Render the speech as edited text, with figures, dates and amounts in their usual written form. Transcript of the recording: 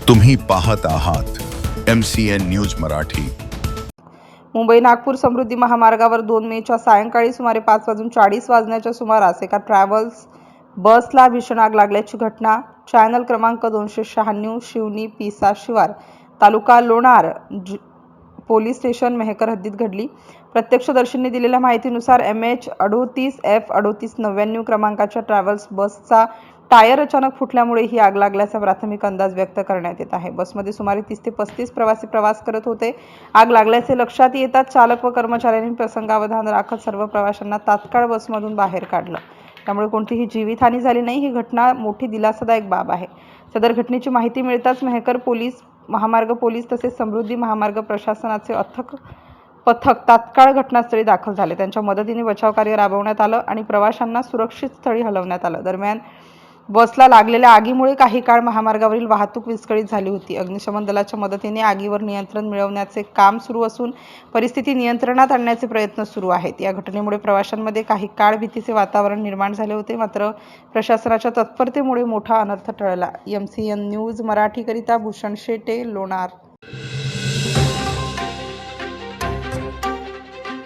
तुम्ही पाहत आहात MCN न्यूज मराठी। मुंबई नागपूर समृद्धी महामार्गावर 2 मेच्या सायंकाळी सुमारे 5:40 वाजण्याच्या सुमारास एका ट्रॅव्हल्स बसला भीषण आग लागल्याची घटना चॅनल क्रमांक 296 शिवनी पिसा शिवार तालुका लोणार पोलीस स्टेशन मेहकर हद्दीत घडली। प्रत्यक्षदर्शींनी दिलेल्या माहितीनुसार MH 38F3899 क्रमांकाच्या ट्रॅव्हल्स बसचा टायर अचानक फुटल्यामुळे ही आग लागल्याचा प्राथमिक अंदाज व्यक्त करण्यात येत आहे। बसमध्ये सुमारे 30 ते 35 प्रवासी प्रवास करत होते। आग लागल्याचे लक्षात येताच चालक व कर्मचाऱ्यांनी प्रसंगावधान राखत सर्व प्रवाशांना तात्काळ बसमधून बाहेर काढलं। त्यामुळे कोणतीही जीवितहानी झाली नाही। ही घटना मोठी दिलासादायक बाब आहे। सदर घटनेची माहिती मिळताच मेहकर पोलीस, महामार्ग पोलीस तसेच समृद्धी महामार्ग प्रशासनाचे अथक पथक तात्काळ घटनास्थळी दाखल झाले। त्यांच्या मदतीने बचाव कार्य राबवण्यात आलं आणि प्रवाशांना सुरक्षित स्थळी हलवण्यात आलं। दरम्यान बसला लागलेल्या आगीमुळे काही काळ महामार्गावरील वाहतूक विस्कळीत झाली होती। अग्निशमन दलाच्या मदतीने आगीवर नियंत्रण मिळवण्याचे काम सुरू असून परिस्थिती नियंत्रणात आणण्याचे प्रयत्न सुरू आहेत। या घटनेमुळे प्रवाशांमध्ये काही काळ भीतीचे वातावरण निर्माण झाले होते, मात्र प्रशासनाच्या तत्परतेमुळे मोठा अनर्थ टळला। MCN न्यूज मराठीकरिता भूषण शेटे, लोणार।